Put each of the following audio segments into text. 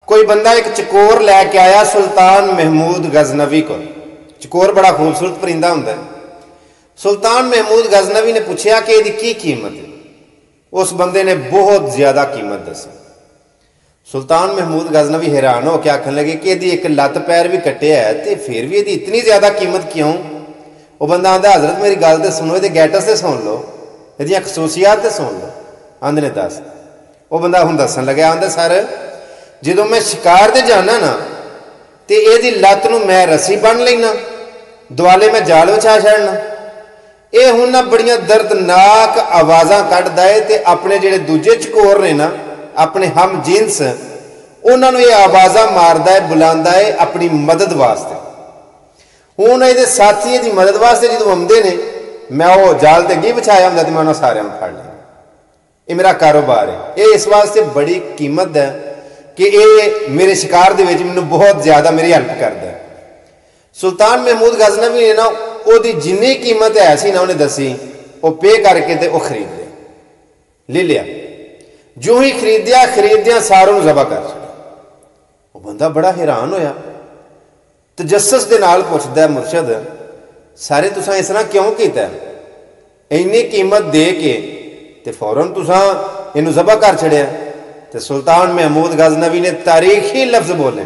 कोई बंदा एक चकोर लैके आया सुल्तान महमूद गजनवी को। चकोर बड़ा खूबसूरत परिंदा होंदा है। सुल्तान महमूद गजनवी ने पूछा कि इसकी की कीमत है। उस बंदे ने बहुत ज्यादा कीमत दसी। सुल्तान महमूद गजनवी हैरान हो के आखन लगे कि यदि एक लत्त पैर भी कटे है तो फिर भी यदि इतनी ज्यादा कीमत क्यों। वो बंदा आंदा हजरत मेरी गल तो सुनो, ये गैटस से सुन लो, ये खसूसियात तो सुन लो। आंदे ने दस। वो बंदा हूँ दसन लगे, आंदा सर जो मैं शिकार ते जाना ना तो यदी लत्त नूं मैं रस्सी बन लेना, दुआले मैं जाल विछा छड़ना, ये हूँ ना बड़िया दर्दनाक आवाज़ां कढ़दा है ते अपने जिहड़े दूजे चकोर ने ना अपने हम जिन्स उन्होंने ये आवाज़ां मारदा है, बुलांदा है अपनी मदद वास्ते। हूँ ये साथी की मदद वास्ते जो आउंदे ने मैं वो जाल ते अगे बिछाया होंदा ते मैं उन्होंने सारिਆਂ ਨੂੰ फड़ लेना। ये मेरा कारोबार है। ये इस वास्ते बड़ी कीमत है कि ये मेरे शिकार दे विच मैनूं बहुत ज्यादा मेरी हेल्प करता है। सुल्तान महमूद गजनवी ने ना ओदी जिन्नी कीमत है सी ना उन्हें दसी, वो पे करके ते वो खरीद ले लिया। जो ही खरीदिया सारों जबा कर छड़ा। वो बंदा बड़ा हैरान होया, तजस्सुस दे नाल पुछदा है मुर्शद सारे तुसां इस तरह क्यों कीता है, इन्नी कीमत दे के ते फौरन तुसां इनू जबा कर छड़िया। तो सुल्तान महमूद गजनवी ने तारीखी लफ्ज बोले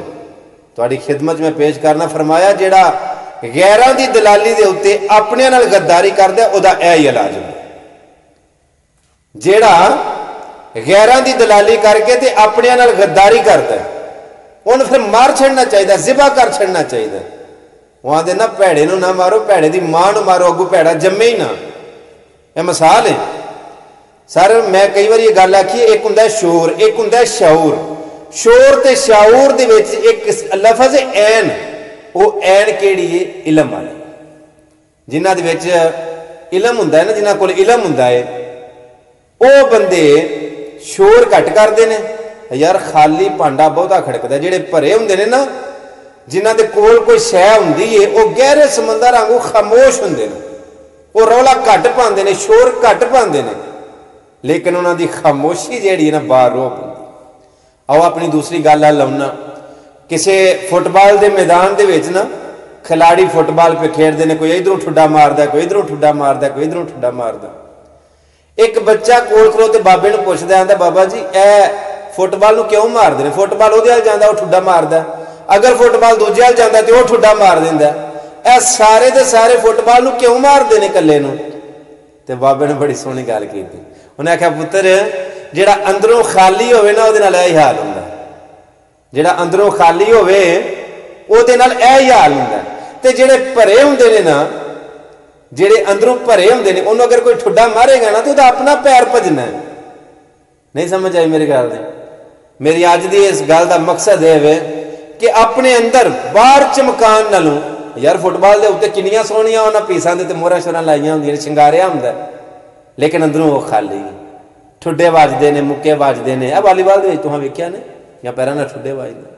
तुहाडी खिदमत में पेश करना, फरमाया जेड़ा गैरां दी दलाली दे उत्ते अपने नाल गद्दारी करदा ओदा यही इलाज है। जेड़ा गैरां दी दलाली करके ते अपने नाल गद्दारी करदा उन्हें फिर मार छड़ना चाहिए, जिबा कर छड़ना चाहिए। वहां दे ना भैड़े नूं ना मारो, भैड़े दी मां नूं मारो, अगू भैड़ा जम्मे ही ना। यह मिसाल है सर। मैं कई बार ये गल आखी, एक हुंदा शोर, एक हुंदा शाऊर। शोर ते शाऊर दे विच एक लफज ऐन, वो ऐन केड़ी है? इलम वाली। जिन्हां दे विच इलम हुंदा है ना, जिन्हां कोल इलम हुंदा है वो बंदे शोर घट करदे ने। यार खाली भांडा बहुता खड़कदा। जिहड़े भरे हुंदे ने ना, जिन्हां दे कोल कोई शै हुंदी है वो गहरे समंदर वांगू खामोश हुंदे ने। वो रौला घट पांदे ने, शोर घट पांदे ने, लेकिन उन्हों की खामोशी जी ना बारोब होंगी। आओ अपनी दूसरी गल लाउना, किसी फुटबॉल के मैदान के ना खिलाड़ी फुटबॉल पे खेलते हैं, कोई इधरों ठुड्डा मारदा, कोई इधरों ठुड्डा मारदा, कोई इधरों ठुड्डा मारदा। एक बच्चा कोल खलोते बाबे नूं पुछदा, आंदा बाबा जी ए फुटबॉल नूं क्यों मारदे ने? फुटबॉल उहदे अल जांदा वो ठुड्डा मारदा, अगर फुटबॉल दूजे अल जांदा ते वो ठुड्डा मार दिंदा। ए सारे दे सारे फुटबॉल नूं क्यों मारदे ने कल्ले नूं? ते बाबे ने बड़ी सोहनी गल कीती। उन्हें आख्या पुत्र जिहड़ा अंदरों खाली होवे ना उहदे नाल यही हाल हुंदा, जिहड़ा अंदरों खाली होवे उहदे नाल यही हाल हुंदा। ते जिहड़े भरे हुंदे ने ना, जिहड़े अंदरों भरे हुंदे ने, उन्होंने अगर कोई ठुड्डा मारेगा ना तो उहदा अपना पैर भजना है। नहीं समझ आई मेरी गल? मेरी अज दी इस गल दा मकसद यह है कि अपने अंदर बाहर चमकान नालों, यार फुटबॉल के उत्ते किन्नियां सोहणियां उन्हां पीसां दे ते मोहरां शोहरां लाइयां हुंदियां ने, शिंगारिया हुंदा, लेकिन अंदरों वो खाली। ठुड्डे वजदे ने, मुक्के वजदे ने। वॉलीबॉल तुहां वेख्या ने या पैरां नाल ठुड्डे वजदे।